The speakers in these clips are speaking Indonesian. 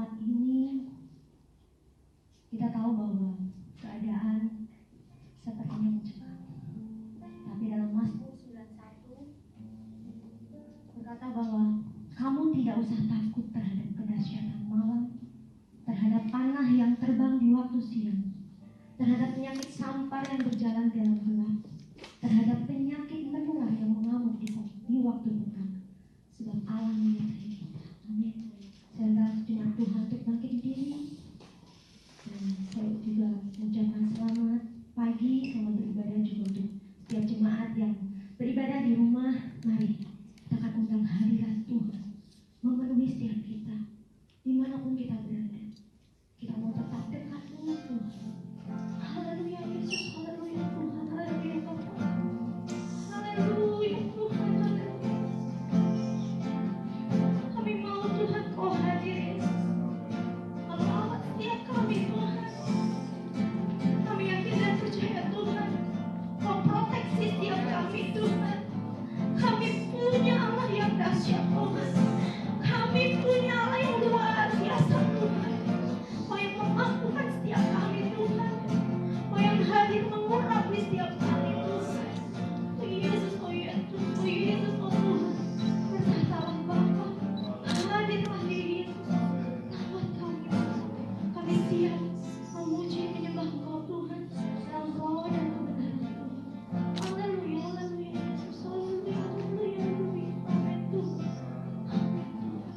tempat ini, kita tahu bahwa keadaan sepertinya mencekam. Tapi dalam Mazmur 91 berkata bahwa kamu tidak usah takut terhadap kedahsyatan malam, terhadap panah yang terbang di waktu siang, terhadap penyakit sampar yang berjalan dalam gelap, terhadap penyakit menular yang mengamuk di waktu petang. Sebab Allah menyertai kita. Amin. Saya sejenak Tuhan untuk bangkit diri. Dan saya juga mengucapkan selamat pagi, selamat beribadah juga untuk setiap jemaat yang beribadah di rumah. Mari kita akan undang hadirat Tuhan memenuhi setiap kita, dimanapun kita berada. Kita mau tetap dekat dengan Tuhan. Haleluya Yesus, haleluya Tuhan, haleluya Bapa, haleluya Tuhan, haleluya. Kami mau Tuhan Kau hadir Yesus, merawat setiap kami Tuhan. Kami yakin dan percaya Tuhan, Kau proteksi setiap kami Tuhan. Kami punya Allah yang dahsyat Tuhan. Kami punya Allah yang luar biasa Tuhan. Kau yang memampukan setiap kami Tuhan. Kau yang hadir mengurapi setiap kami Tuhan. Oh Yesus, oh Yesus, oh Yesus, oh Tuhan. Berkatalah Bapa, hadirlah Yesus. Rawat kami Tuhan. Kami siap memuji menyembah Engkau Tuhan dalam roh dan kebenaran Tuhan. Haleluya, haleluya Yesus, haleluya, haleluya, haleluya. Amin Tuhan. Amin Tuhan.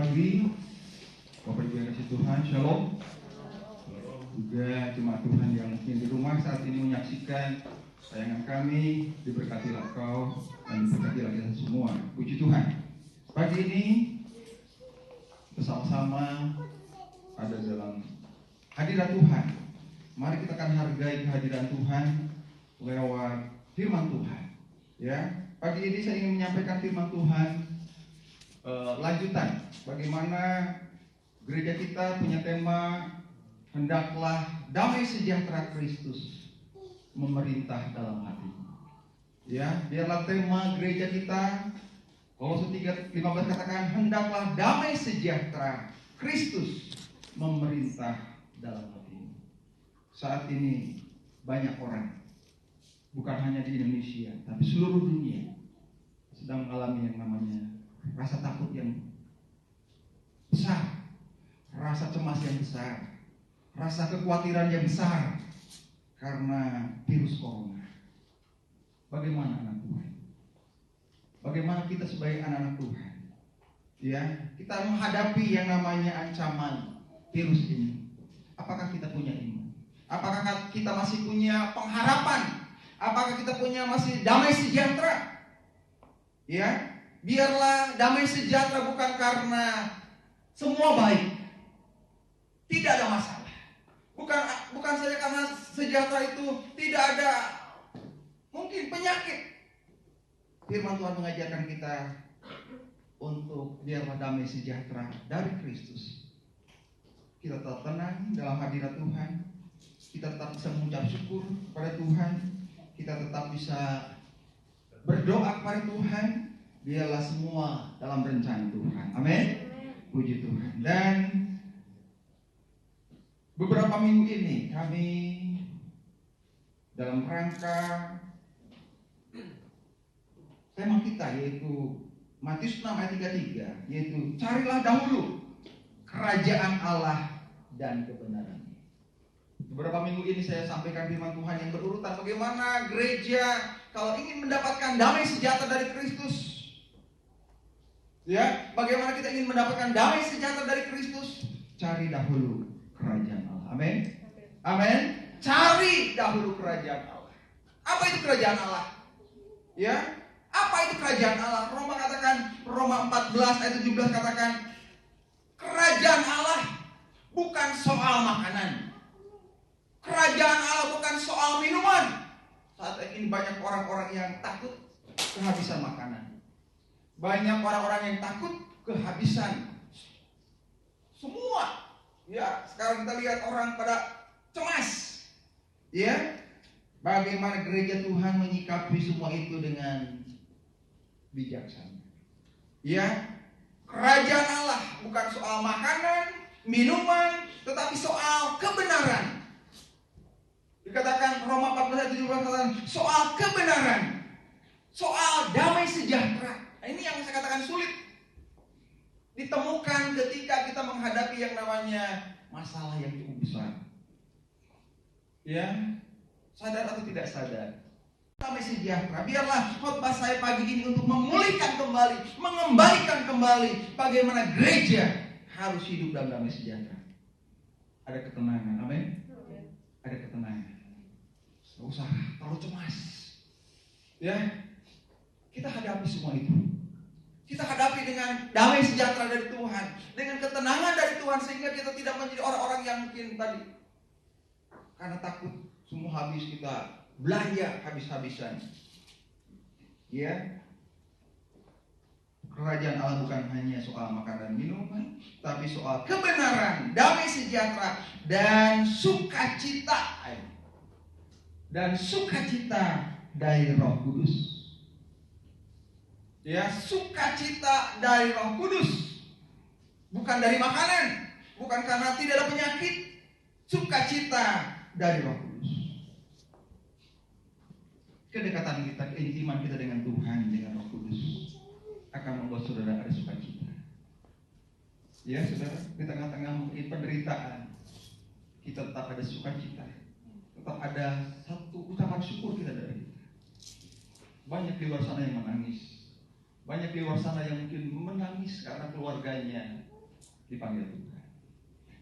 pagi, Bapak Ibu yang kasih Tuhan, Shalom. Juga jemaat Tuhan yang mungkin di rumah saat ini menyaksikan tayangan kami, diberkatilah kau dan diberkatilah kita semua. Puji Tuhan. Pagi ini bersama-sama ada dalam hadirat Tuhan. Mari kita akan hargai kehadiran Tuhan lewat firman Tuhan. Ya, pagi ini saya ingin menyampaikan firman Tuhan lanjutan. Bagaimana gereja kita punya tema hendaklah damai sejahtera Kristus memerintah dalam hati. Ya, biarlah tema gereja kita. Kolose 3:15 katakan hendaklah damai sejahtera Kristus memerintah dalam hati. Saat ini banyak orang, bukan hanya di Indonesia, tapi seluruh dunia sedang mengalami yang namanya rasa takut yang besar, rasa cemas yang besar, rasa kekhawatiran yang besar karena virus corona. Bagaimana anak Tuhan? Bagaimana kita sebagai anak-anak Tuhan? Ya, kita menghadapi yang namanya ancaman virus ini. Apakah kita punya iman? Apakah kita masih punya pengharapan? Apakah kita punya masih damai sejahtera? Ya, biarlah damai sejahtera bukan karena semua baik, tidak ada masalah. Bukan saja karena sejahtera itu tidak ada mungkin penyakit. Firman Tuhan mengajarkan kita untuk biarlah damai sejahtera dari Kristus. Kita tetap tenang dalam hadirat Tuhan. Kita tetap bisa mengucap syukur kepada Tuhan. Kita tetap bisa berdoa kepada Tuhan. Biarlah semua dalam rencana Tuhan. Amin. Puji Tuhan. Dan beberapa minggu ini kami dalam rangka tema kita yaitu Matius 6 ayat 33, yaitu carilah dahulu kerajaan Allah dan kebenaran. Beberapa minggu ini saya sampaikan firman Tuhan yang berurutan bagaimana gereja kalau ingin mendapatkan damai sejahtera dari Kristus. Ya, bagaimana kita ingin mendapatkan damai sejahtera dari Kristus? Cari dahulu kerajaan Allah. Amin. Amin. Cari dahulu kerajaan Allah. Apa itu kerajaan Allah? Ya, apa itu kerajaan Allah? Roma 14 ayat 17 katakan, kerajaan Allah bukan soal makanan. Kerajaan Allah bukan soal minuman. Saat ini banyak orang-orang yang takut kehabisan makanan. Banyak orang-orang yang takut kehabisan semua. Ya, sekarang kita lihat orang pada cemas. Ya, bagaimana gereja Tuhan menyikapi semua itu dengan bijaksana. Ya, kerajaan Allah bukan soal makanan, minuman, tetapi soal kebenaran. Dikatakan Roma 14 ayat 17 katakan soal kebenaran, soal damai sejahtera. Nah, ini yang saya katakan sulit ditemukan ketika kita menghadapi yang namanya masalah yang cukup besar. Ya, sadar atau tidak sadar, damai sejahtera. Biarlah khotbah saya pagi ini untuk memulihkan kembali, mengembalikan kembali bagaimana gereja harus hidup dalam damai sejahtera. Ada ketenangan, amin. Ada ketenangan. Gak usah terlalu cemas. Ya, kita hadapi semua itu. Kita hadapi dengan damai sejahtera dari Tuhan, dengan ketenangan dari Tuhan, sehingga kita tidak menjadi orang-orang yang mungkin tadi karena takut semua habis kita belanja habis-habisan. Ya, kerajaan Allah bukan hanya soal makanan dan minuman, tapi soal kebenaran, damai sejahtera, dan sukacita. Dan sukacita dari Roh Kudus. Ya, sukacita dari Roh Kudus. Bukan dari makanan, bukan karena tidak ada penyakit. Sukacita dari Roh Kudus. Kedekatan kita, keintiman kita dengan Tuhan, dengan Roh Kudus akan membuat saudara ada sukacita. Ya, saudara, di tengah-tengah mungkin penderitaan, kita tetap ada sukacita. Tetap ada satu ucapan syukur kita dari kita. Banyak di luar sana yang menangis. Banyak di luar sana yang mungkin menangis karena keluarganya dipanggil Tuhan.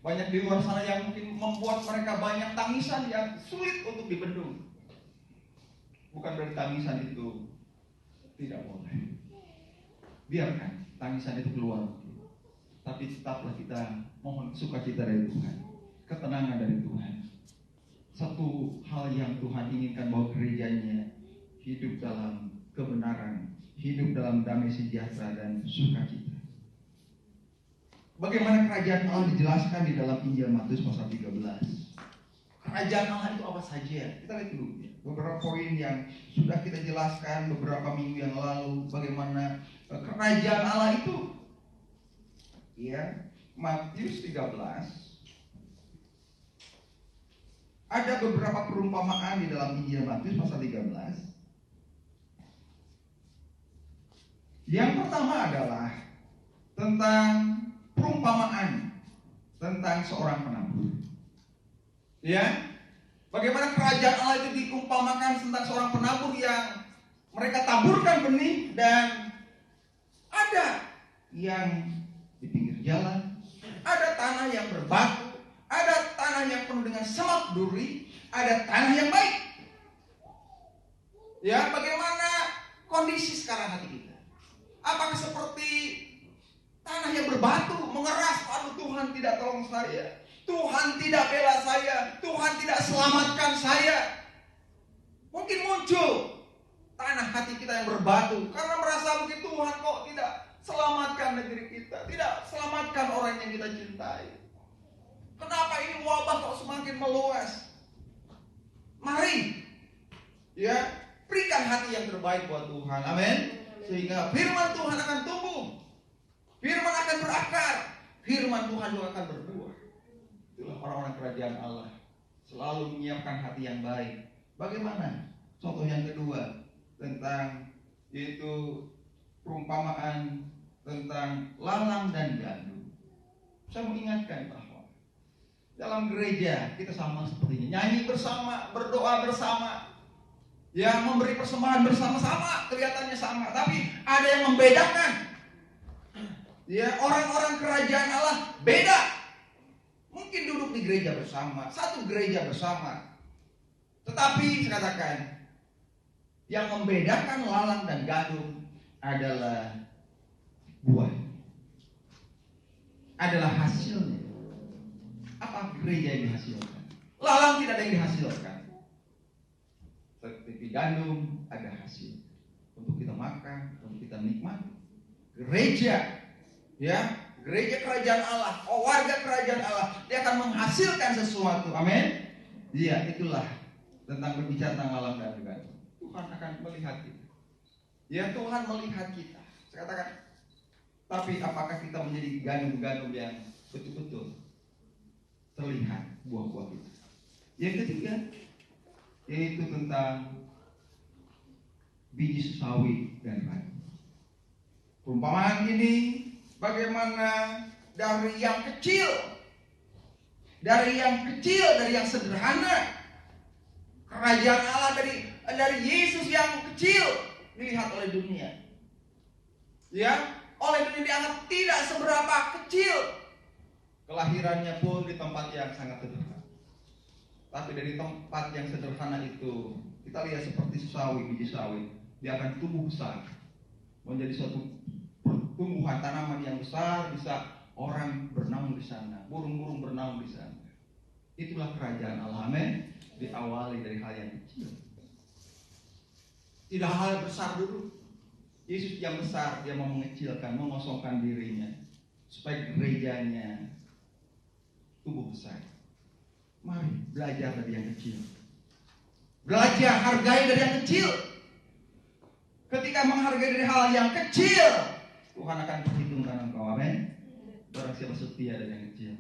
Banyak di luar sana yang mungkin membuat mereka banyak tangisan yang sulit untuk dibendung. Bukan berarti tangisan itu tidak boleh. Biarkan tangisan itu keluar. Tapi tetaplah kita mohon sukacita dari Tuhan, ketenangan dari Tuhan. Satu hal yang Tuhan inginkan bahwa gerejanya hidup dalam kebenaran, hidup dalam damai sejahtera dan sukacita. Bagaimana kerajaan Allah dijelaskan di dalam Injil Matius pasal 13. Kerajaan Allah itu apa saja? Kita lihat dulu ya. Beberapa poin yang sudah kita jelaskan beberapa minggu yang lalu. Bagaimana kerajaan Allah itu. Ya, Matius 13. Ada beberapa perumpamaan di dalam Injil Matius pasal 13. Yang pertama adalah tentang perumpamaan tentang seorang penabur. Ya, bagaimana kerajaan Allah itu diumpamakan tentang seorang penabur yang mereka taburkan benih dan ada yang di pinggir jalan, ada tanah yang berbatu, ada tanah yang penuh dengan semak duri, ada tanah yang baik. Ya, bagaimana kondisi sekarang hati kita? Apakah seperti tanah yang berbatu, mengeras, aduh Tuhan tidak tolong saya, Tuhan tidak bela saya, Tuhan tidak selamatkan saya. Mungkin muncul tanah hati kita yang berbatu karena merasa mungkin Tuhan kok tidak selamatkan negeri kita, tidak selamatkan orang yang kita cintai. Kenapa ini wabah kok semakin meluas? Mari, ya, berikan hati yang terbaik buat Tuhan, amin. Sehingga firman Tuhan akan tumbuh, firman akan berakar, firman Tuhan juga akan berbuah. Itulah orang-orang kerajaan Allah, selalu menyiapkan hati yang baik. Bagaimana? Contoh yang kedua tentang yaitu perumpamaan tentang lalang dan gandum. Saya mengingatkan bahwa dalam gereja kita sama sepertinya, nyanyi bersama, berdoa bersama, ya, memberi persembahan bersama-sama, kelihatannya sama, tapi ada yang membedakan. Ya, orang-orang kerajaan Allah beda. Mungkin duduk di gereja bersama, satu gereja bersama, tetapi saya katakan yang membedakan lalang dan gandum adalah buah, adalah hasilnya. Apa gereja yang dihasilkan? Lalang tidak ada yang dihasilkan. Tetapi gandum ada hasil untuk kita makan, untuk kita nikmati. Gereja, ya, gereja kerajaan Allah, warga kerajaan Allah, dia akan menghasilkan sesuatu. Amin. Iya, itulah tentang berbicara tentang lalang dan gandum. Tuhan akan melihat kita. Ya, Tuhan melihat kita. Saya katakan, tapi apakah kita menjadi gandum-gandum yang betul-betul terlihat buah-buah kita? Yang ketiga, yaitu tentang biji sawi dan ragi. Perumpamaan ini bagaimana dari yang kecil, dari yang sederhana, kerajaan Allah dari Yesus yang kecil dilihat oleh dunia. Ya, oleh dunia dianggap tidak seberapa kecil. Kelahirannya pun di tempat yang sangat sederhana. Tapi dari tempat yang sederhana itu, kita lihat seperti sawi, biji sawi, dia akan tumbuh besar, menjadi suatu pertumbuhan tanaman yang besar, bisa orang bernaung di sana, burung-burung bernaung di sana. Itulah kerajaan Allah, amin. Diawali dari hal yang kecil, tidak hal besar dulu. Yesus yang besar, dia mau mengecilkan, mengosongkan dirinya supaya gerejanya tumbuh besar. Mari belajar dari yang kecil, belajar hargai dari yang kecil. Ketika menghargai dari hal yang kecil, Tuhan akan perhitungkan engkau, amin. Barang siapa setia dari yang kecil,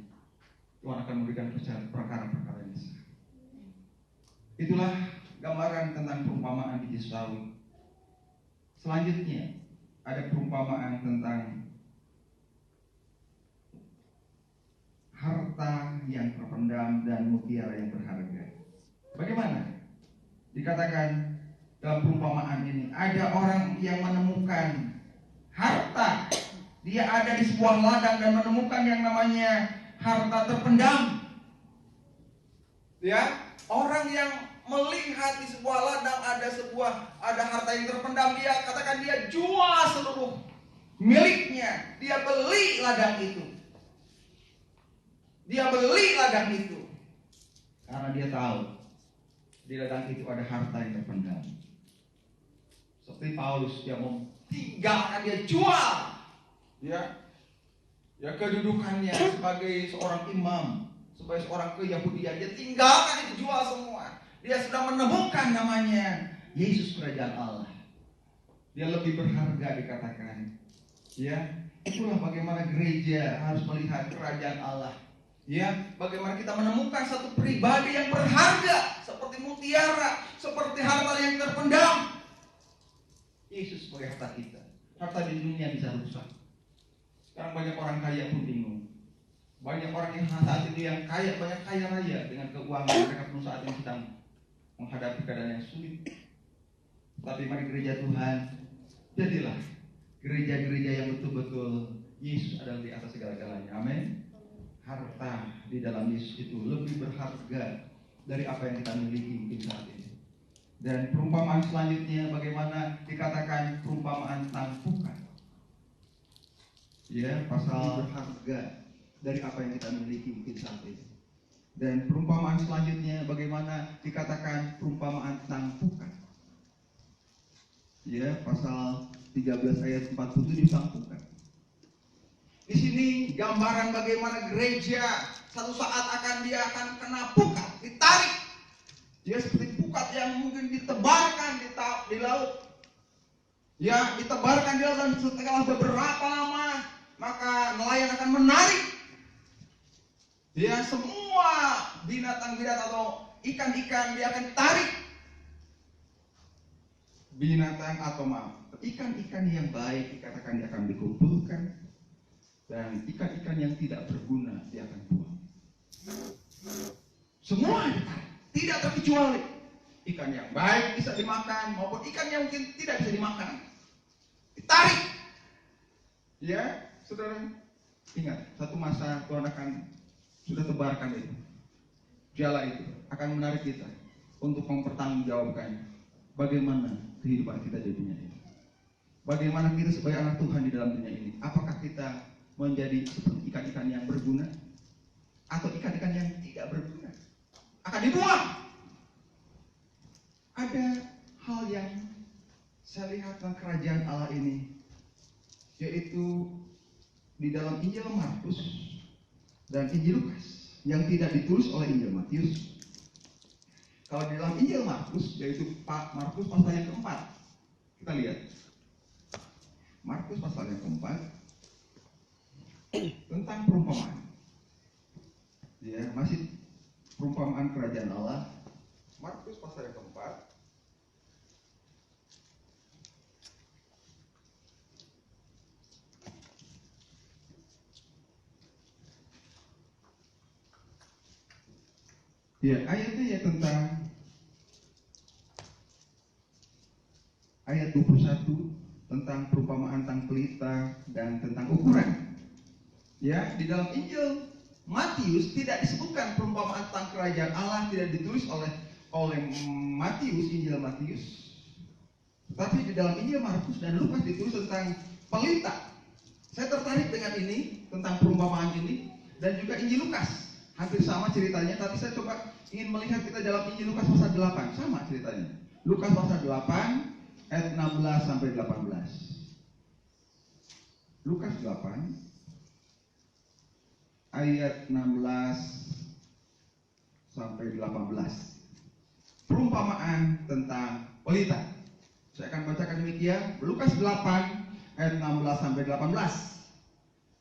Tuhan akan memberikan perkara-perkara yang besar. Itulah gambaran tentang perumpamaan biji sawi. Selanjutnya ada perumpamaan tentang harta yang terpendam dan mutiara yang berharga. Bagaimana? Dikatakan dalam perumpamaan ini ada orang yang menemukan harta Dia ada di sebuah ladang dan menemukan yang namanya harta terpendam. Ya, orang yang melihat di sebuah ladang ada harta yang terpendam, dia katakan dia jual seluruh miliknya. Dia beli ladang itu. Dia beli ladang itu karena dia tahu di ladang itu ada harta yang terpendam. Seperti Paulus, dia mau tinggalkan, dia jual ya kedudukannya sebagai seorang imam, sebagai seorang keyahudian, dia tinggalkan itu, jual semua. Dia sudah menemukan namanya Yesus kerajaan Allah. Dia lebih berharga dikatakan. Ya, itulah bagaimana gereja harus melihat kerajaan Allah. Ya, bagaimana kita menemukan satu pribadi yang berharga seperti mutiara, seperti harta yang terpendam. Yesus sebagai harta kita. Harta di dunia bisa rusak. Sekarang banyak orang kaya pun bingung. Banyak orang yang saat itu yang kaya, banyak kaya raya dengan keuangan mereka pun saat ini sedang menghadapi keadaan yang sulit. Tapi mari gereja Tuhan, jadilah gereja-gereja yang betul-betul Yesus adalah di atas segala-galanya. Amin. Harta di dalam Yesus itu lebih berharga dari apa yang kita miliki mungkin saat ini. Dan perumpamaan selanjutnya bagaimana dikatakan perumpamaan tampukan. Ya, pasal berharga dari apa yang kita miliki mungkin saat ini. Dan perumpamaan selanjutnya bagaimana dikatakan perumpamaan tampukan. Ya, pasal 13 ayat 47 tampukan. Di sini gambaran bagaimana gereja satu saat dia akan kena pukat, ditarik. Dia seperti pukat yang mungkin ditebarkan di laut. Ya, ditebarkan di laut dan setelah beberapa lama maka nelayan akan menarik. Ya, semua binatang-binatang atau ikan-ikan dia akan tarik. Ikan-ikan yang baik dikatakan dia akan dikumpulkan, dan ikan-ikan yang tidak berguna dia akan buang. Semua ditarik, tidak terkecuali. Ikan yang baik bisa dimakan maupun ikan yang mungkin tidak bisa dimakan, ditarik. Ya, saudara, ingat satu masa Tuhan akan sudah tebarkan itu. Jala itu akan menarik kita untuk mempertanggungjawabkan bagaimana kehidupan kita di dunia ini. Bagaimana kita sebagai anak Tuhan di dalam dunia ini. Apakah kita menjadi seperti ikan-ikan yang berguna atau ikan-ikan yang tidak berguna? Akan dibuang. Ada hal yang saya lihat tentang kerajaan Allah ini, yaitu di dalam Injil Markus dan Injil Lukas yang tidak ditulis oleh Injil Matius. Kalau di dalam Injil Markus, yaitu Markus pasal yang keempat, kita lihat Markus pasal yang keempat tentang perumpamaan. Ya, masih perumpamaan kerajaan Allah. Markus pasal yang keempat. Ya, ayatnya ya tentang ayat 21 tentang perumpamaan tentang pelita dan tentang ukuran. Ya, di dalam Injil Matius tidak disebutkan perumpamaan tentang kerajaan Allah, tidak ditulis oleh Matius, Injil Matius. Tapi di dalam Injil Markus dan Lukas ditulis tentang pelita. Saya tertarik dengan ini, tentang perumpamaan ini, dan juga Injil Lukas. Hampir sama ceritanya, tapi saya coba ingin melihat kita dalam Injil Lukas pasal 8. Sama ceritanya. Lukas pasal 8 ayat 16 sampai 18. Lukas 8 ayat 16 sampai 18. Perumpamaan tentang pelita. Saya akan bacakan demikian. Lukas 8 ayat 16 sampai 18.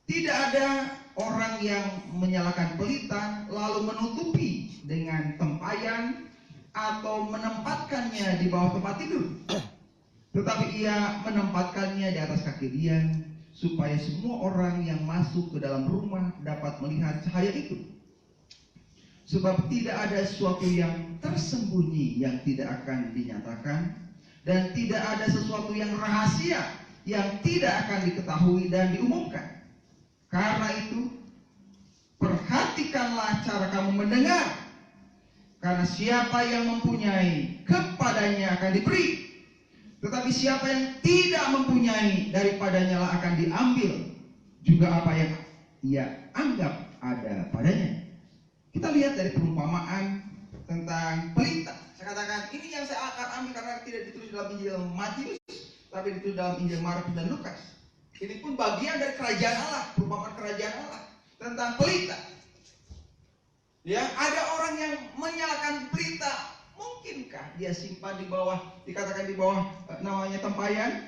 Tidak ada orang yang menyalakan pelita lalu menutupi dengan tempayan atau menempatkannya di bawah tempat tidur. Tetapi ia menempatkannya di atas kaki dian supaya semua orang yang masuk ke dalam rumah dapat melihat cahaya itu. Sebab tidak ada sesuatu yang tersembunyi yang tidak akan dinyatakan, dan tidak ada sesuatu yang rahasia yang tidak akan diketahui dan diumumkan. Karena itu, perhatikanlah cara kamu mendengar. Karena siapa yang mempunyai, kepadanya akan diberi. Tetapi siapa yang tidak mempunyai, daripadanya lah akan diambil juga apa yang ia anggap ada padanya. Kita lihat dari perumpamaan tentang pelita. Saya katakan, ini yang saya akan ambil karena tidak ditulis dalam Injil Matius, tapi ditulis dalam Injil Markus dan Lukas. Ini pun bagian dari kerajaan Allah, perumpamaan kerajaan Allah tentang pelita. Ya, ada orang yang menyalakan pelita. Mungkinkah dia simpan di bawah, dikatakan di bawah namanya tempayan?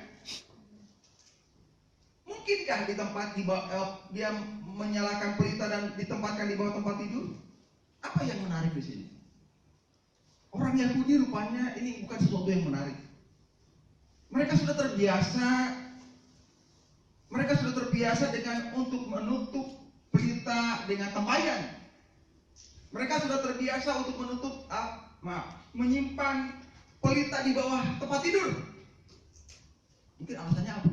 Mungkinkah di tempat di bawah, dia menyalakan pelita dan ditempatkan di bawah tempat tidur? Apa yang menarik di sini? Orang Yahudi rupanya ini bukan sesuatu yang menarik. Mereka sudah terbiasa dengan untuk menutup pelita dengan tempayan. Mereka sudah terbiasa untuk menyimpan pelita di bawah tempat tidur. Mungkin alasannya apa?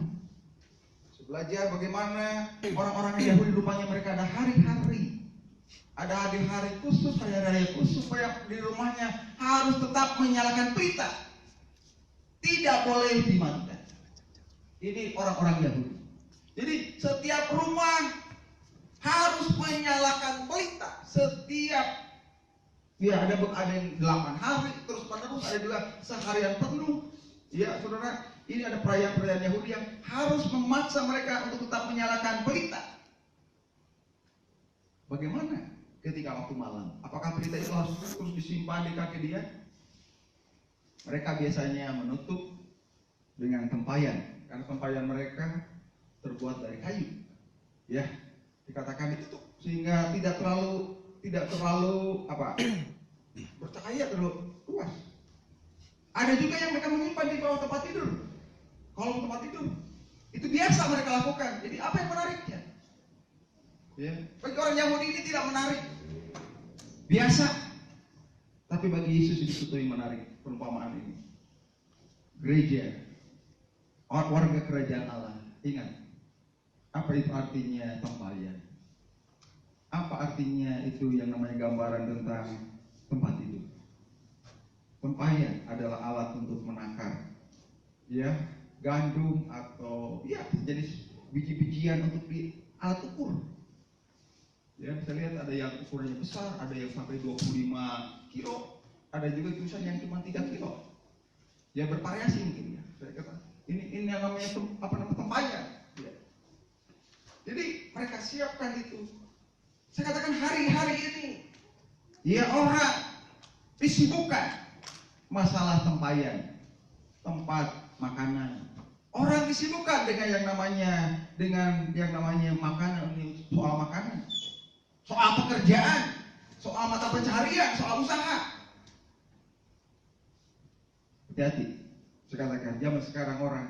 Belajar bagaimana orang-orang Yahudi rupanya mereka ada hari-hari. Ada hari-hari khusus, hari-hari khusus supaya di rumahnya harus tetap menyalakan pelita. Tidak boleh dimatikan. Ini orang-orang Yahudi. Jadi setiap rumah harus menyalakan pelita. Setiap ada yang 8 hari terus menerus, ada juga seharian penuh. Ya saudara, ini ada perayaan-perayaan Yahudi yang harus memaksa mereka untuk tetap menyalakan pelita. Bagaimana ketika waktu malam? Apakah pelita itu harus terus disimpan di kaki dia? Mereka biasanya menutup dengan tempayan, karena tempayan mereka terbuat dari kayu. Ya, dikatakan ditutup sehingga tidak terlalu bercahaya terlalu luas. Ada juga yang mereka menyimpan di bawah tempat tidur, kolong tempat tidur. Itu biasa mereka lakukan. Jadi apa yang menariknya? Ya, bagi orang Yahudi ini tidak menarik, biasa. Tapi bagi Yesus itu sesuatu yang menarik. Perumpamaan ini, gereja, warga kerajaan Allah, ingat apa itu artinya tempayan? Apa artinya itu yang namanya gambaran tentang tempat tidur? Tempayan adalah alat untuk menakar, ya, gandum atau jenis biji-bijian untuk di alat ukur. Ya, bisa lihat ada yang ukurannya besar, ada yang sampai 25 kilo, ada juga tulisan yang cuma 3 kilo. Ya bervariasi mungkin ya. Saya kata, ini yang namanya tempayan. Ya. Jadi mereka siapkan itu. Saya katakan hari-hari ini, ya orang disibukkan masalah tempayan, tempat makanan. Orang disibukkan dengan yang namanya makanan, soal makanan, soal pekerjaan, soal mata pencaharian, soal usaha. Hati-hati. Saya katakan zaman sekarang orang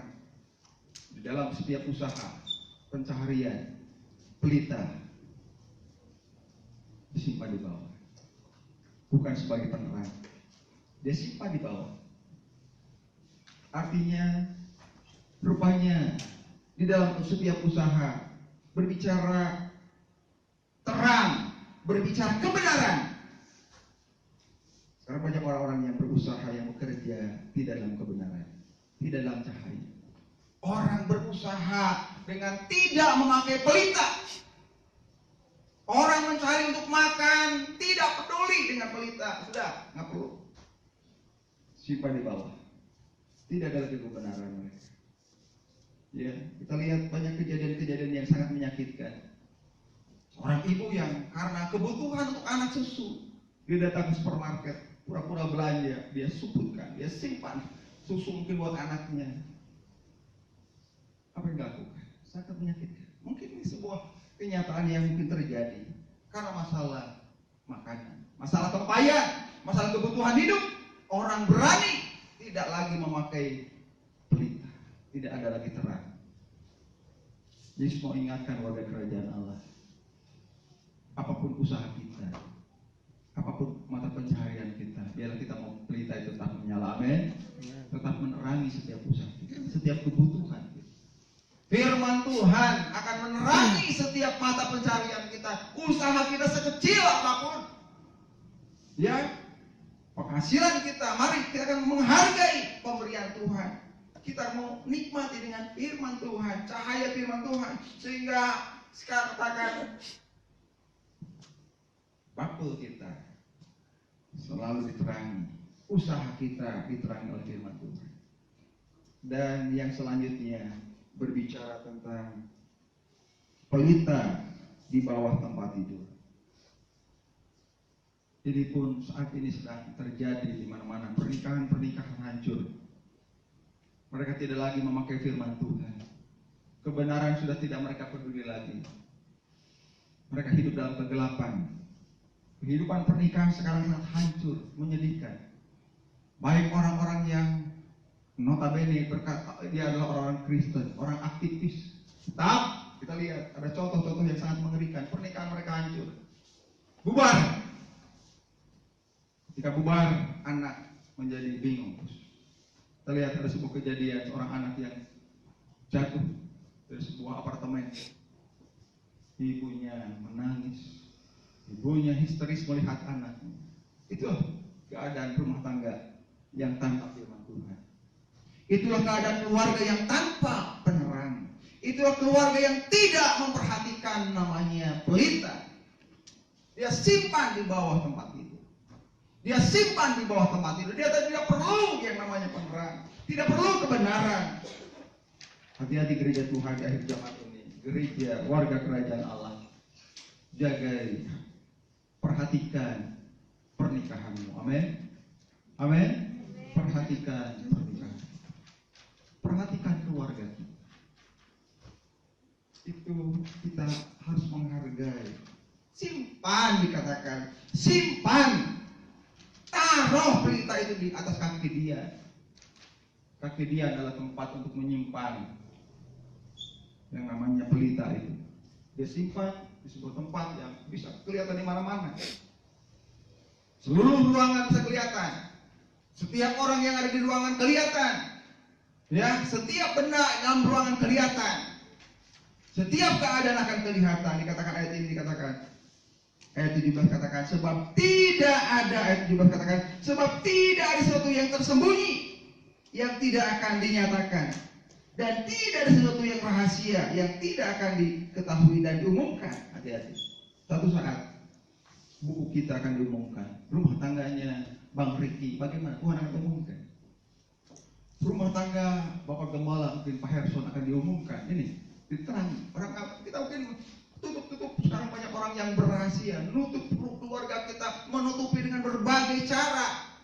di dalam setiap usaha, pencaharian, pelita disimpan di bawah, bukan sebagai penerang. Dia simpan di bawah. Artinya, rupanya di dalam setiap usaha berbicara terang, berbicara kebenaran. Sekarang banyak orang-orang yang berusaha, yang bekerja tidak dalam kebenaran, tidak dalam cahaya. Orang berusaha dengan tidak memakai pelita. Orang mencari untuk makan, tidak peduli dengan pelita. Sudah, nggak perlu. Simpan di bawah. Tidak ada lagi kebenaran mereka. Ya, kita lihat banyak kejadian-kejadian yang sangat menyakitkan. Seorang ibu yang karena kebutuhan untuk anak susu, dia datang ke supermarket, pura-pura belanja, dia suputkan, dia simpan susu mungkin buat anaknya. Apa yang dilakukan? Sangat menyakitkan. Mungkin ini sebuah kenyataan yang mungkin terjadi karena masalah makanan, masalah tempayan, masalah kebutuhan hidup. Orang berani tidak lagi memakai pelita, tidak ada lagi terang. Yesus mau ingatkan warga kerajaan Allah, apapun usaha kita, apapun mata pencaharian kita, biarlah kita mau pelita itu tetap menyala, amin, tetap menerangi setiap usaha kita, setiap kebutuhan kita. Firman Tuhan akan menerangi setiap mata pencarian kita. Usaha kita sekecil apapun, ya, penghasilan kita, mari kita akan menghargai pemberian Tuhan. Kita mau nikmati dengan firman Tuhan, cahaya firman Tuhan, sehingga sekarang katakan bakul kita selalu diterangi, usaha kita diterangi oleh firman Tuhan. Dan yang selanjutnya berbicara tentang pelita di bawah tempat tidur. Jadi pun saat ini sedang terjadi di mana-mana pernikahan hancur. Mereka tidak lagi memakai firman Tuhan. Kebenaran sudah tidak mereka peduli lagi. Mereka hidup dalam kegelapan. Kehidupan pernikahan sekarang sangat hancur, menyedihkan. Baik orang-orang yang notabene berkata dia adalah orang Kristen, orang aktivis. Tetap kita lihat ada contoh-contoh yang sangat mengerikan. Pernikahan mereka hancur, bubar. Ketika bubar, anak menjadi bingung. Kita lihat ada sebuah kejadian seorang anak yang jatuh dari sebuah apartemen. Ibunya menangis, ibunya histeris melihat anaknya. Itulah keadaan rumah tangga yang tanpa firman Tuhan. Itulah keadaan keluarga yang tanpa penerang. Itulah keluarga yang tidak memperhatikan namanya pelita. Dia simpan di bawah tempat tidur. Dia simpan di bawah tempat tidur. Dia tidak perlu yang namanya penerang. Tidak perlu kebenaran. Hati-hati gereja Tuhan di akhir zaman ini. Gereja, warga kerajaan Allah. Jagai, perhatikan pernikahanmu. Amin. Amin. Perhatikan pernikahan. Perhatikan keluarga kita. Itu kita harus menghargai. Simpan, dikatakan. Simpan. Taruh pelita itu di atas kaki dia. Kaki dia adalah tempat untuk menyimpan yang namanya pelita itu. Dia simpan di sebuah tempat yang bisa kelihatan di mana-mana. Seluruh ruangan bisa kelihatan. Setiap orang yang ada di ruangan kelihatan. Ya, setiap benda dalam ruangan kelihatan. Setiap keadaan akan kelihatan. Dikatakan ayat ini, dikatakan ayat 17 katakan, sebab tidak ada, ayat 17 katakan, sebab tidak ada sesuatu yang tersembunyi yang tidak akan dinyatakan, dan tidak ada sesuatu yang rahasia yang tidak akan diketahui dan diumumkan. Hati-hati, suatu saat buku kita akan diumumkan. Rumah tangganya Bang Riki, bagaimana? Tuhan akan umumkan. Rumah tangga Bapak Gembala, mungkin Pak Herson akan diumumkan. Ini diterangi. Orang kita mungkin tutup. Sekarang banyak orang yang berrahasia, nutup keluarga kita, menutupi dengan berbagai cara.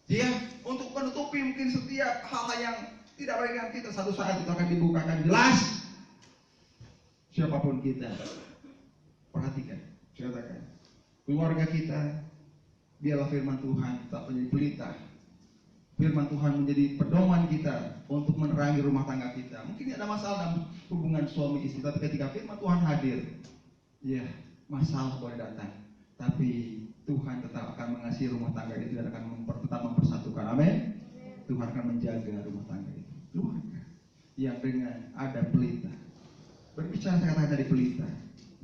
Ya, untuk menutupi mungkin setiap hal yang tidak baik dengan kita. Satu saat itu akan dibukakan jelas. Siapapun kita, perhatikan, saya katakan, keluarga kita, biarlah firman Tuhan tak menjadi pelita. Firman Tuhan menjadi pedoman kita untuk menerangi rumah tangga kita. Mungkin ada masalah dalam hubungan suami istri, tapi ketika firman Tuhan hadir, ya, masalah boleh datang, tapi Tuhan tetap akan mengasihi rumah tangga itu dan akan tetap mempersatukan. Amin. Tuhan akan menjaga rumah tangga itu. Keluarga yang dengan ada pelita. Berbicara saya katakan dari pelita.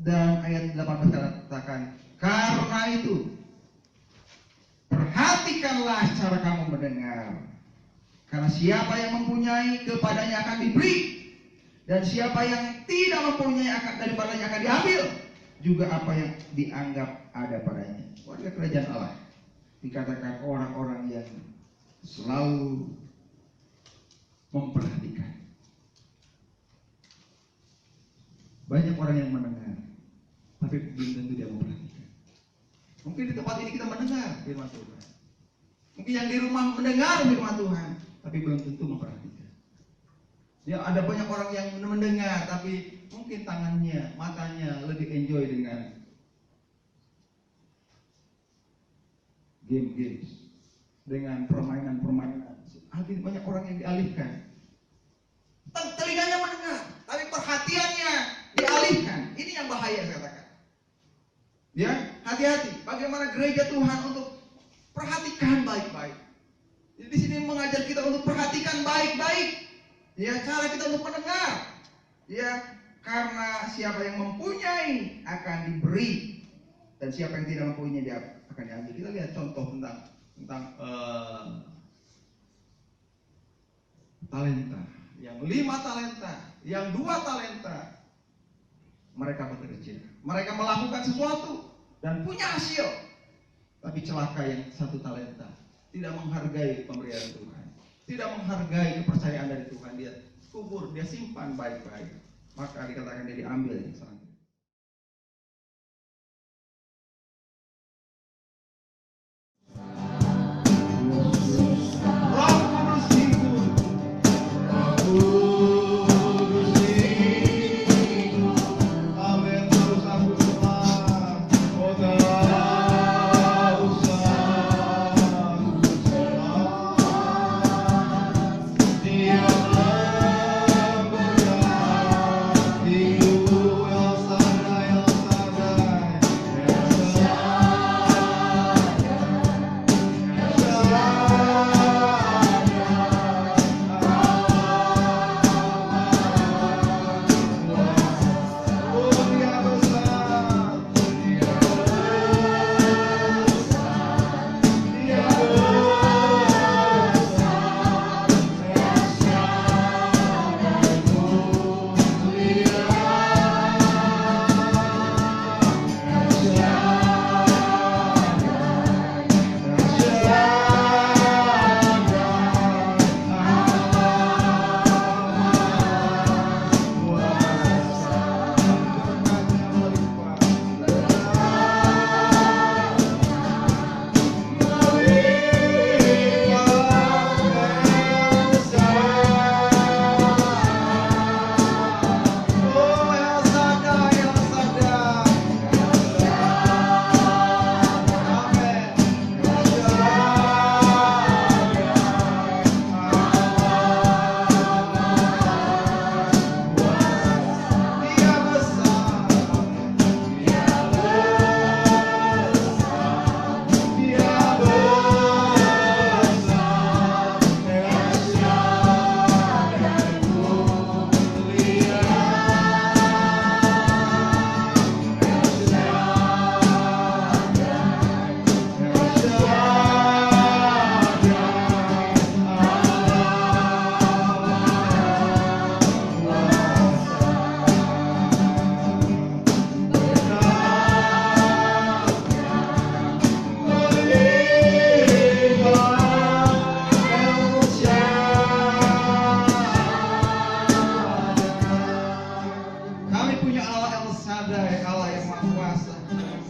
Dan ayat 18 katakan, karena itu perhatikanlah cara kamu mendengar. Karena siapa yang mempunyai, kepadanya akan diberi, dan siapa yang tidak mempunyai, daripadanya akan diambil juga apa yang dianggap ada padanya. Warga kerajaan Allah dikatakan orang-orang yang selalu memperhatikan. Banyak orang yang mendengar, tapi belum tentu dia memperhatikan. Mungkin di tempat ini kita mendengar firman Tuhan. Mungkin yang di rumah mendengar firman Tuhan, tapi belum tentu memperhatikan. Ya, ada banyak orang yang mendengar, tapi mungkin tangannya, matanya lebih enjoy dengan game-games, dengan permainan-permainan. Banyak orang yang dialihkan. Telinganya mendengar, tapi perhatiannya dialihkan. Ini yang bahaya, saya katakan. Ya, hati-hati. Bagaimana gereja Tuhan untuk perhatikan baik-baik. Jadi di sini mengajar kita untuk perhatikan baik-baik. Ya, cara kita untuk mendengar. Ya, karena siapa yang mempunyai akan diberi, dan siapa yang tidak mempunyai dia akan diambil. Kita lihat contoh tentang talenta. Yang 5 talenta, yang 2 talenta, mereka bekerja, mereka melakukan sesuatu dan punya hasil. Tapi celaka yang 1 talenta, tidak menghargai pemberian Tuhan, tidak menghargai kepercayaan dari Tuhan. Dia kubur, dia simpan baik-baik, maka dikatakan dia diambil yang selanjutnya.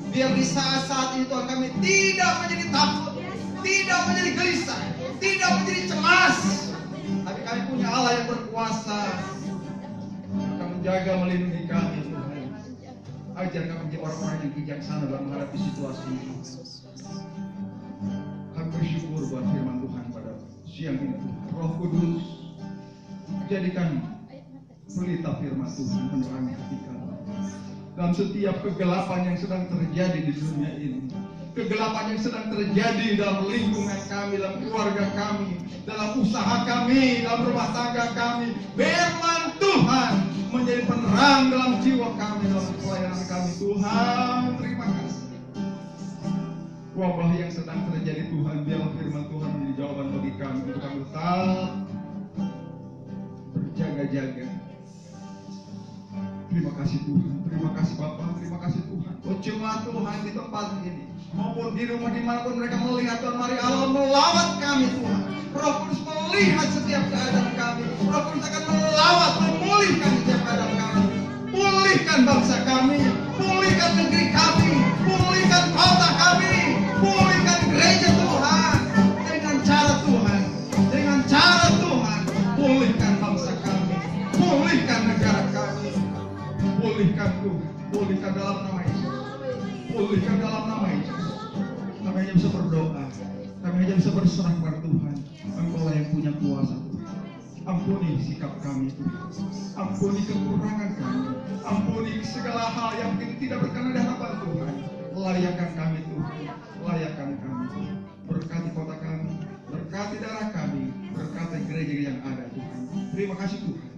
Biar di saat-saat itu kami tidak menjadi takut, tidak menjadi gelisah, tidak menjadi cemas. Tapi kami punya Allah yang berkuasa, akan menjaga, melindungi kami. Tuhan, ajar kami menjadi orang-orang yang bijaksana dalam menghadapi situasi ini. Kami bersyukur buat firman Tuhan pada siang ini. Roh Kudus, jadikan pelita firman Tuhan menerangi hati kami dalam setiap kegelapan yang sedang terjadi di dunia ini, kegelapan yang sedang terjadi dalam lingkungan kami, dalam keluarga kami, dalam usaha kami, dalam rumah tangga kami. Firman Tuhan menjadi penerang dalam jiwa kami, dalam pelayanan kami. Tuhan, terima kasih. Wabah yang sedang terjadi, Tuhan, biarlah firman Tuhan menjadi jawaban bagi kami untuk kami tetap berjaga-jaga. Terima kasih Tuhan, terima kasih Bapa, terima kasih Tuhan. Oh, cuma Tuhan di tempat ini maupun di rumah dimanapun mereka melihat, Tuhan, mari Allah melawat kami, Tuhan. Roh Kudus melihat setiap keadaan kami. Roh Kudus akan melawat, memulihkan setiap keadaan kami. Pulihkan bangsa kami, pulihkan negeri kami, pulihkan kota kami, pulihkan gereja Tuhan. Dengan cara Tuhan, dengan cara Tuhan, pulihkan bangsa kami, pulihkan negara kami. Pulihkan Tuhan, pulihkan dalam nama Yesus, pulihkan dalam nama Yesus. Kami hanya bisa berdoa, kami hanya bisa berserah kepada Tuhan. Engkau yang punya kuasa, Tuhan. Ampuni sikap kami, Tuhan. Ampuni kekurangan kami. Ampuni segala hal yang tidak berkenan di hadapan Tuhan. Layakan kami, Tuhan. Layakan kami. Berkati kota kami, berkati daerah kami, berkati gereja yang ada, Tuhan. Terima kasih Tuhan.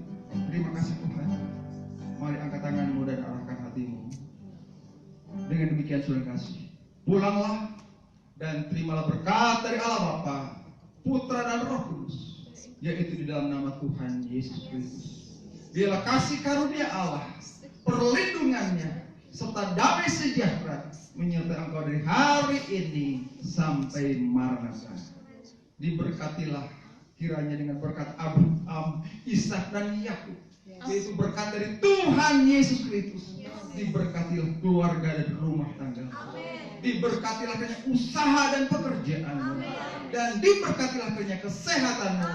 Terima kasih Tuhan. demikian saudara kasih, pulanglah dan terimalah berkat dari Allah Bapa, Putra dan Roh Kudus, yaitu di dalam nama Tuhan Yesus Kristus. Biarlah kasih karunia Allah, perlindungannya, serta damai sejahtera menyertai engkau dari hari ini sampai Maranatha. Diberkatilah kiranya dengan berkat Abraham, Ishak dan Yakub, yaitu berkat dari Tuhan Yesus Kristus. Diberkatilah keluarga dan rumah tangga. Diberkatilah kiranya usaha dan pekerjaanmu, dan diberkatilah kiranya kesehatanmu,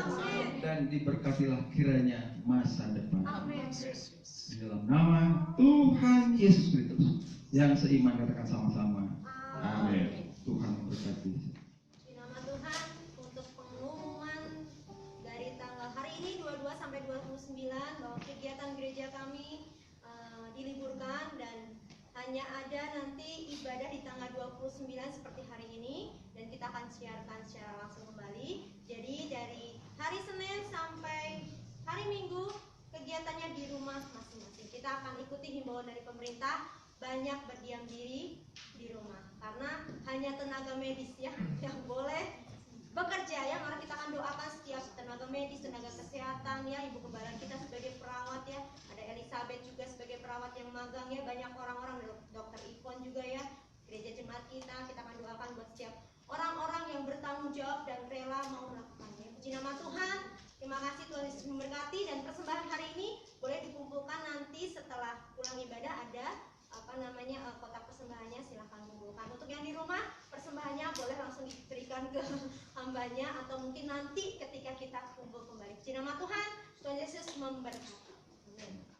dan diberkatilah kiranya masa depan. Di dalam nama Tuhan Yesus Kristus, yang seiman katakan sama-sama. Amin. Tuhan memberkati. Di nama Tuhan, untuk pengumuman dari tanggal hari ini 22 sampai 29 bahwa kegiatan gereja kami diliburkan dan hanya ada nanti ibadah di tanggal 29 seperti hari ini, dan kita akan siarkan secara langsung kembali. Jadi dari hari Senin sampai hari Minggu kegiatannya di rumah masing-masing. Kita akan ikuti himbauan dari pemerintah, banyak berdiam diri di rumah karena hanya tenaga medis yang boleh bekerja ya. Mari kita akan doakan setiap tenaga medis, tenaga kesehatan ya, ibu gembala kita sebagai perawat ya, ada Elizabeth juga sebagai perawat yang magang ya, banyak orang-orang, dokter Ivon juga ya, gereja jemaat kita akan doakan buat setiap orang-orang yang bertanggung jawab dan rela mau melakukannya. Puji nama Tuhan. Terima kasih, Tuhan Yesus memberkati. Dan persembahan hari ini boleh dikumpulkan nanti setelah pulang ibadah, ada kotak persembahannya, silahkan kumpulkan. Untuk yang di rumah, persembahannya boleh langsung diberikan ke hambanya atau mungkin nanti ketika kita kumpul kembali. Puji nama Tuhan, Tuhan Yesus memberkati. Amin.